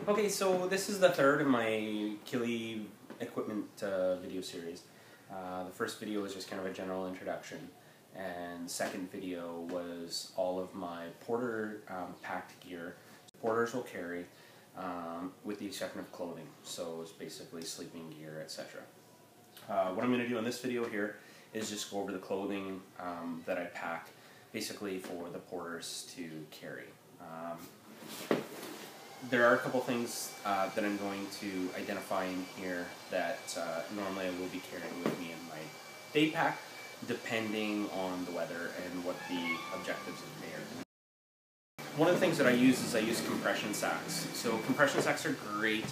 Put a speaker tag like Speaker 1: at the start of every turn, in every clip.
Speaker 1: Okay, so this is the third in my Kili equipment video series. The first video was just kind of a general introduction, and the second video was all of my porter packed gear. Porters will carry, with the exception of clothing, so it's basically sleeping gear, etc. What I'm going to do in this video here is just go over the clothing that I pack, basically for the porters to carry. There are a couple things that I'm going to identify in here that normally I will be carrying with me in my day pack, depending on the weather and what the objectives of the day are. One of the things that I use is compression sacks. So compression sacks are great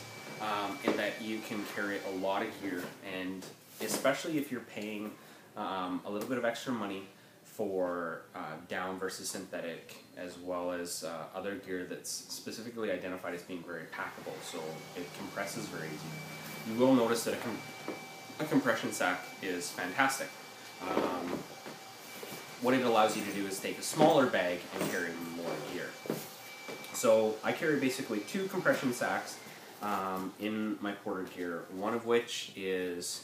Speaker 1: in that you can carry a lot of gear, and especially if you're paying a little bit of extra money for down versus synthetic, as well as other gear that's specifically identified as being very packable, so it compresses very easy. You will notice that a compression sack is fantastic. What it allows you to do is take a smaller bag and carry more gear. So I carry basically two compression sacks in my porter gear, one of which is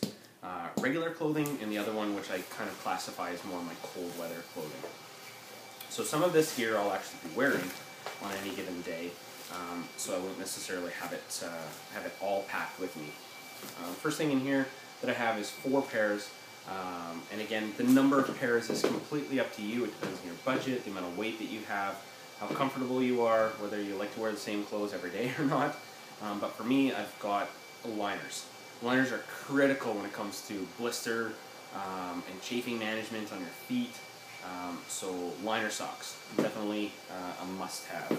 Speaker 1: regular clothing, and the other one which I kind of classify as more my cold weather clothing. So some of this gear I'll actually be wearing on any given day, so I won't necessarily have it all packed with me. First thing in here that I have is 4 pairs, and again, the number of pairs is completely up to you. It depends on your budget, the amount of weight that you have, how comfortable you are, whether you like to wear the same clothes every day or not. But for me, I've got liners. Liners are critical when it comes to blister and chafing management on your feet. So liner socks, definitely a must-have.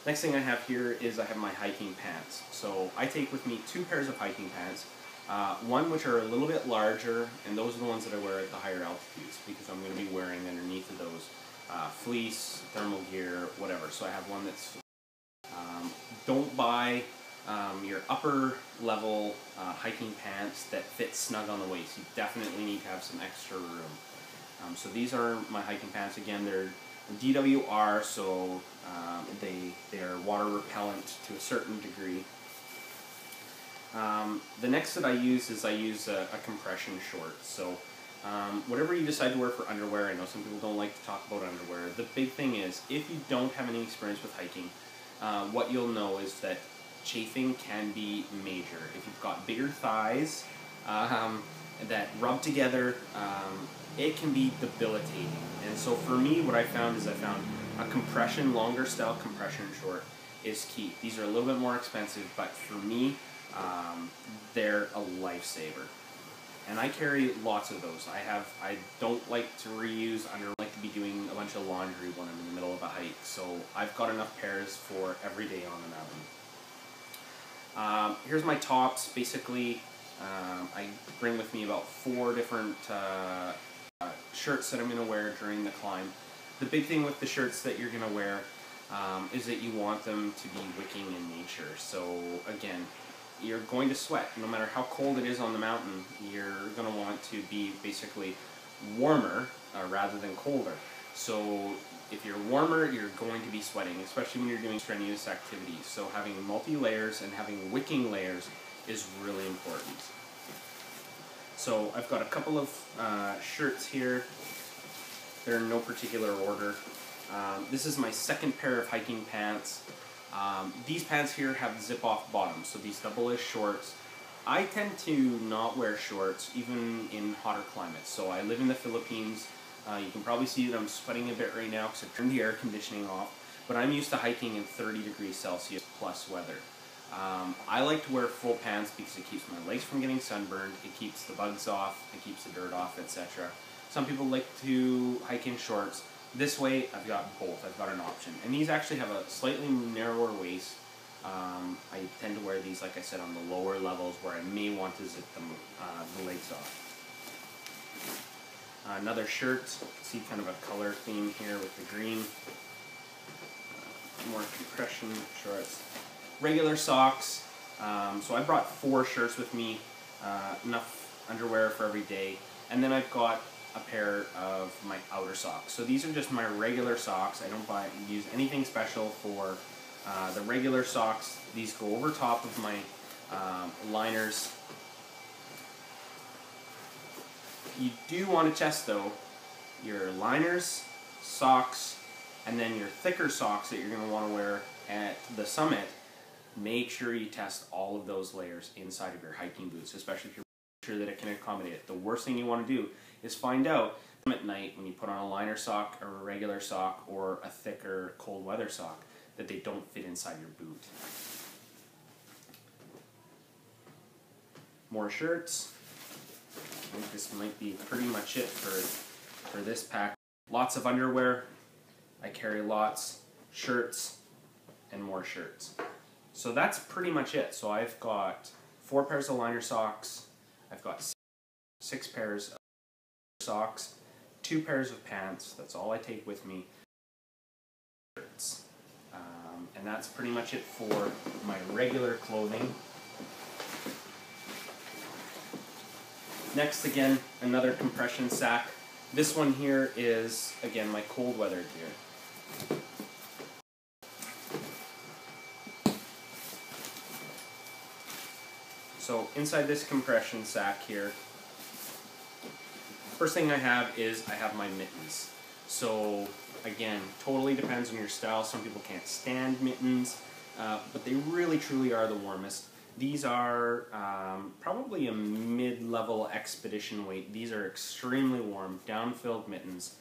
Speaker 1: Next thing I have here is I have my hiking pants. So I take with me 2 pairs of hiking pants. One which are a little bit larger, and those are the ones that I wear at the higher altitudes, because I'm going to be wearing underneath of those fleece, thermal gear, whatever. So I have one that's don't buy your upper level hiking pants that fit snug on the waist. You definitely need to have some extra room. So these are my hiking pants. Again, they're DWR, so they are water repellent to a certain degree. The next that I use is a compression short. So whatever you decide to wear for underwear, I know some people don't like to talk about underwear. The big thing is, if you don't have any experience with hiking, what you'll know is that chafing can be major. If you've got bigger thighs that rub together, it can be debilitating. And so for me, what I found is a compression, longer style compression short is key. These are a little bit more expensive, but for me, they're a lifesaver. And I carry lots of those. I don't like to reuse underwear. I like to be doing a bunch of laundry when I'm in the middle of a hike. So I've got enough pairs for every day on the mountain. Here's my tops. Basically, I bring with me about 4 different shirts that I'm going to wear during the climb. The big thing with the shirts that you're going to wear is that you want them to be wicking in nature. So again, you're going to sweat. No matter how cold it is on the mountain, you're going to want to be basically warmer rather than colder. So if you're warmer, you're going to be sweating, especially when you're doing strenuous activities. So having multi-layers and having wicking layers is really important. So I've got a couple of shirts here. They're in no particular order. This is my second pair of hiking pants. These pants here have zip-off bottoms, so these double-ish shorts. I tend to not wear shorts, even in hotter climates. So I live in the Philippines. You can probably see that I'm sweating a bit right now because I've turned the air conditioning off, but I'm used to hiking in 30 degrees Celsius plus weather. I like to wear full pants because it keeps my legs from getting sunburned, it keeps the bugs off, it keeps the dirt off, etc. Some people like to hike in shorts. This way, I've got both. I've got an option. And these actually have a slightly narrower waist. I tend to wear these, like I said, on the lower levels where I may want to zip the legs off. Another shirt. See kind of a color theme here with the green. More compression shorts. Regular socks. So I brought 4 shirts with me. Enough underwear for every day. And then I've got a pair of my outer socks. So these are just my regular socks. I don't use anything special for the regular socks. These go over top of my liners. You do want to test though your liners, socks, and then your thicker socks that you're going to want to wear at the summit. Make sure you test all of those layers inside of your hiking boots, especially if you're sure that it can accommodate it. The worst thing you want to do is find out at night when you put on a liner sock or a regular sock or a thicker cold weather sock that they don't fit inside your boot. More shirts. I think this might be pretty much it for this pack. Lots of underwear. I carry lots. Shirts and more shirts. So that's pretty much it. So I've got 4 pairs of liner socks. I've got 6 pairs of socks, 2 pairs of pants. That's all I take with me. Shirts. And that's pretty much it for my regular clothing. Next, again, another compression sack. This one here is, again, my cold weather gear. So inside this compression sack here, first thing I have is I have my mittens. So again, totally depends on your style. Some people can't stand mittens, but they really truly are the warmest. These are probably a mid-level expedition weight. These are extremely warm, down-filled mittens.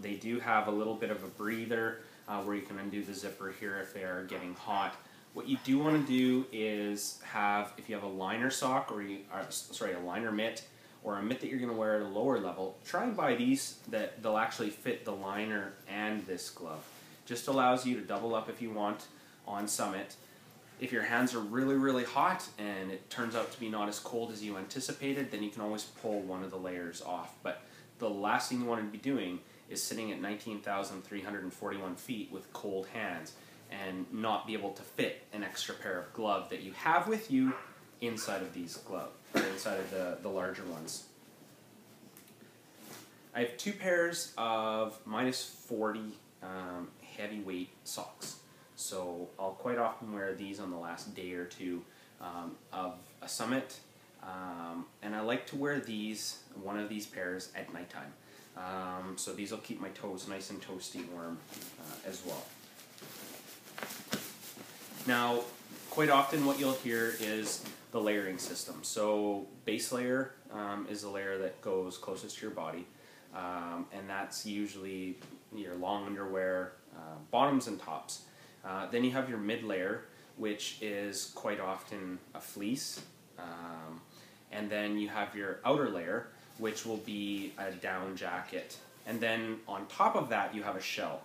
Speaker 1: They do have a little bit of a breather where you can undo the zipper here if they are getting hot. What you do want to do is have, if you have a liner sock or a liner mitt or a mitt that you're going to wear at a lower level, try and buy these that they'll actually fit the liner and this glove. Just allows you to double up if you want on summit. If your hands are really, really hot and it turns out to be not as cold as you anticipated, then you can always pull one of the layers off. But the last thing you want to be doing is sitting at 19,341 feet with cold hands and not be able to fit an extra pair of gloves that you have with you inside of these gloves, or inside of the larger ones. I have 2 pairs of -40 heavyweight socks. So I'll quite often wear these on the last day or two of a summit, and I like to wear one of these pairs at nighttime. So these will keep my toes nice and toasty warm as well. Now, quite often what you'll hear is the layering system. So base layer is the layer that goes closest to your body, and that's usually your long underwear, bottoms and tops. Then you have your mid layer, which is quite often a fleece, and then you have your outer layer, which will be a down jacket, and then on top of that you have a shell.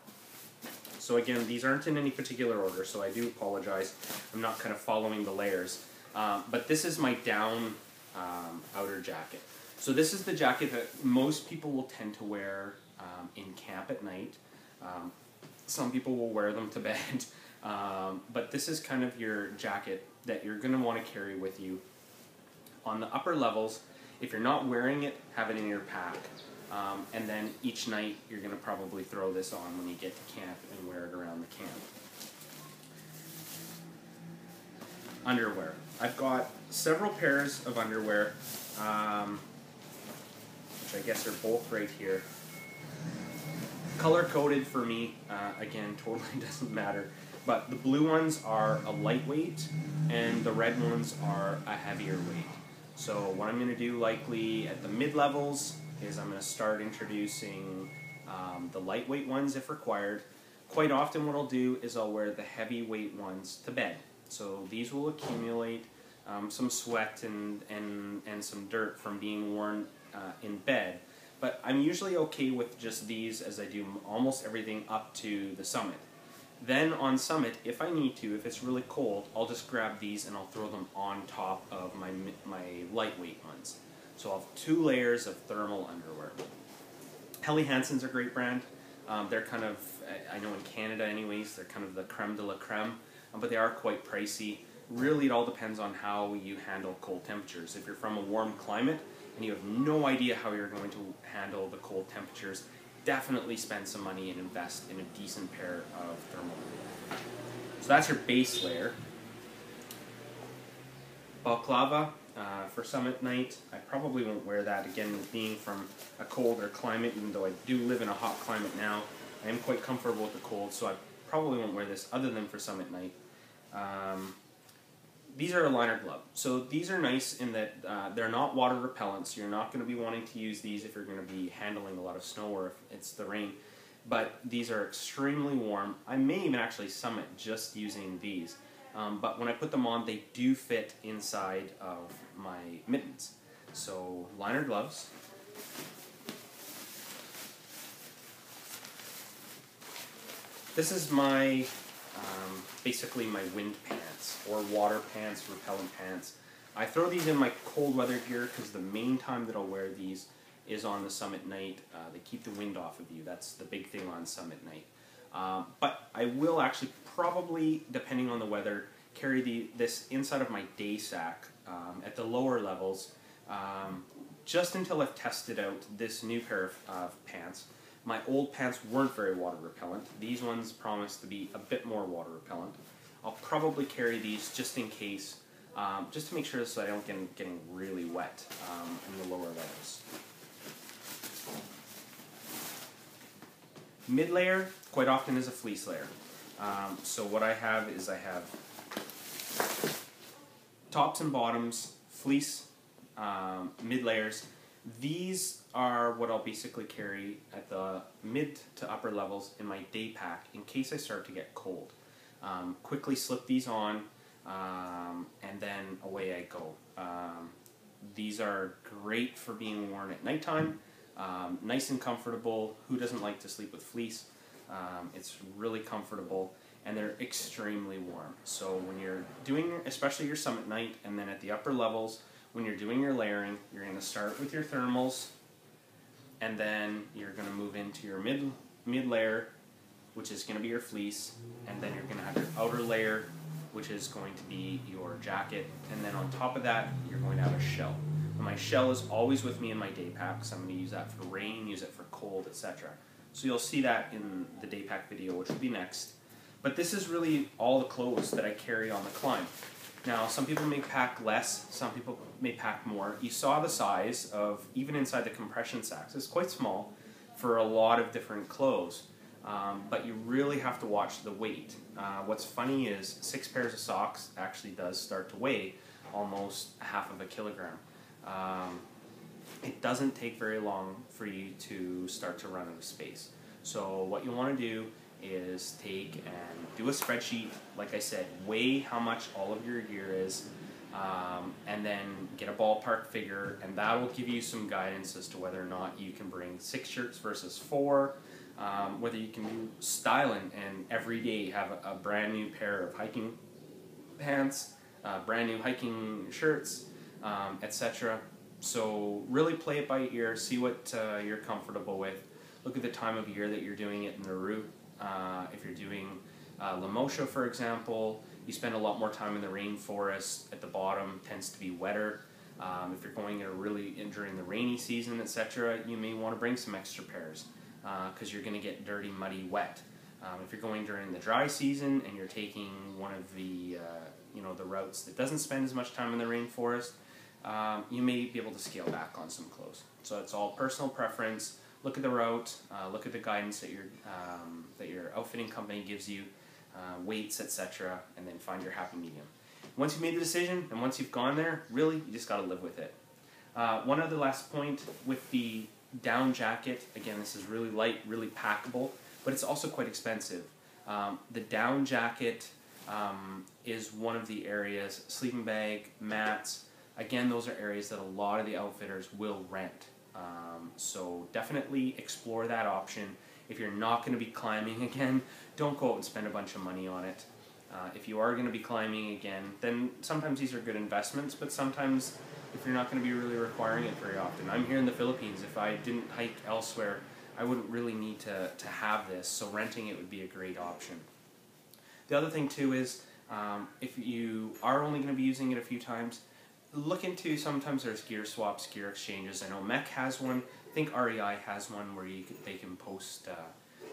Speaker 1: So again, these aren't in any particular order, so I do apologize. I'm not kind of following the layers, but this is my down outer jacket. So this is the jacket that most people will tend to wear in camp at night. Some people will wear them to bed, but this is kind of your jacket that you're going to want to carry with you. On the upper levels, if you're not wearing it, have it in your pack. And then each night you're going to probably throw this on when you get to camp and wear it around the camp. Underwear. I've got several pairs of underwear, which I guess are both right here. Color coded for me, again, totally doesn't matter, but the blue ones are a lightweight and the red ones are a heavier weight. So what I'm going to do likely at the mid-levels is I'm going to start introducing the lightweight ones if required. Quite often what I'll do is I'll wear the heavyweight ones to bed. So these will accumulate some sweat and some dirt from being worn in bed. But I'm usually okay with just these as I do almost everything up to the summit. Then on summit, if I need to, if it's really cold, I'll just grab these and I'll throw them on top of my lightweight ones. So I'll have 2 layers of thermal underwear. Helly Hansen's a great brand. They're kind of, I know in Canada anyways, they're kind of the creme de la creme, but they are quite pricey. Really, it all depends on how you handle cold temperatures. If you're from a warm climate and you have no idea how you're going to handle the cold temperatures, definitely spend some money and invest in a decent pair of thermal boots. So that's your base layer. Balaclava for summit night. I probably won't wear that, again, being from a colder climate, even though I do live in a hot climate now. I am quite comfortable with the cold, so I probably won't wear this other than for summit night. These are a liner glove. So these are nice in that they're not water repellent, so you're not going to be wanting to use these if you're going to be handling a lot of snow or if it's the rain. But these are extremely warm. I may even actually summit just using these. But when I put them on, they do fit inside of my mittens. So liner gloves. This is my basically my wind pants or water pants, repellent pants. I throw these in my cold weather gear because the main time that I'll wear these is on the summit night. They keep the wind off of you. That's the big thing on summit night. But I will actually probably, depending on the weather, carry this inside of my day sack at the lower levels just until I've tested out this new pair of pants. My old pants weren't very water repellent. These ones promise to be a bit more water repellent. I'll probably carry these just in case, just to make sure so I don't get getting really wet in the lower levels. Mid layer quite often is a fleece layer. So what I have is I have tops and bottoms, fleece, mid layers. These are what I'll basically carry at the mid to upper levels in my day pack in case I start to get cold. Quickly slip these on and then away I go. These are great for being worn at nighttime, nice and comfortable. Who doesn't like to sleep with fleece? It's really comfortable and they're extremely warm. So when you're doing, especially your summit night and then at the upper levels, when you're doing your layering, you're going to start with your thermals and then you're going to move into your mid layer, which is going to be your fleece, and then you're going to have your outer layer, which is going to be your jacket, and then on top of that, you're going to have a shell. And my shell is always with me in my day pack, so I'm going to use that for rain, use it for cold, etc. So you'll see that in the day pack video, which will be next. But this is really all the clothes that I carry on the climb. Now, some people may pack less, some people may pack more. You saw the size of, even inside the compression sacks, it's quite small for a lot of different clothes. But you really have to watch the weight. What's funny is 6 pairs of socks actually does start to weigh almost half of a kilogram. It doesn't take very long for you to start to run out of space. So what you want to do is take and do a spreadsheet, like I said, weigh how much all of your gear is, and then get a ballpark figure, and that will give you some guidance as to whether or not you can bring 6 shirts versus 4, whether you can do styling and every day have a brand new pair of hiking pants, brand new hiking shirts, etc. So really play it by ear, see what you're comfortable with. Look at the time of year that you're doing it in the route. If you're doing Lemosha, for example, you spend a lot more time in the rainforest. At the bottom tends to be wetter. If you're going during the rainy season, etc., you may want to bring some extra pairs because you're going to get dirty, muddy, wet. If you're going during the dry season and you're taking one of the the routes that doesn't spend as much time in the rainforest, you may be able to scale back on some clothes. So it's all personal preference. Look at the route, look at the guidance that your outfitting company gives you, weights, etc., and then find your happy medium. Once you've made the decision and once you've gone there, really, you just got to live with it. One other last point with the down jacket, again, this is really light, really packable, but it's also quite expensive. The down jacket is one of the areas, sleeping bag, mats, again, those are areas that a lot of the outfitters will rent. So definitely explore that option. If you're not going to be climbing again, don't go out and spend a bunch of money on it. If you are going to be climbing again, then sometimes these are good investments, but sometimes if you're not going to be really requiring it very often. I'm here in the Philippines. If I didn't hike elsewhere, I wouldn't really need to have this, so renting it would be a great option. The other thing too is if you are only going to be using it a few times, look into, sometimes there's gear swaps, gear exchanges. I know Mech has one. I think REI has one where they can post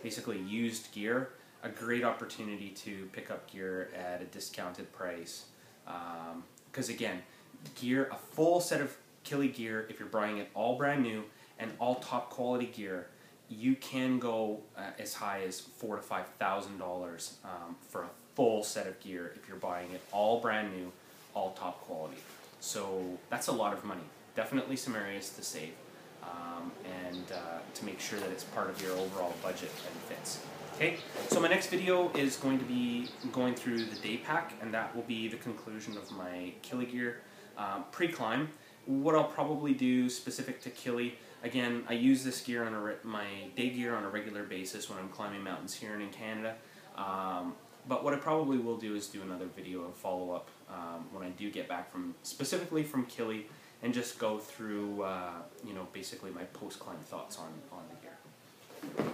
Speaker 1: basically used gear. A great opportunity to pick up gear at a discounted price. Because again, gear, a full set of Kili gear, if you're buying it all brand new and all top quality gear, you can go as high as $4,000 to $5,000 for a full set of gear if you're buying it all brand new, all top quality. So that's a lot of money. Definitely some areas to save, and to make sure that it's part of your overall budget and fits. Okay, so my next video is going to be going through the day pack, and that will be the conclusion of my Kili gear pre-climb. What I'll probably do specific to Kili, again, I use this gear on my day gear on a regular basis when I'm climbing mountains here and in Canada. But what I probably will do is do another video of follow-up when I do get back specifically from Kili, and just go through, you know, basically my post-climb thoughts on the gear.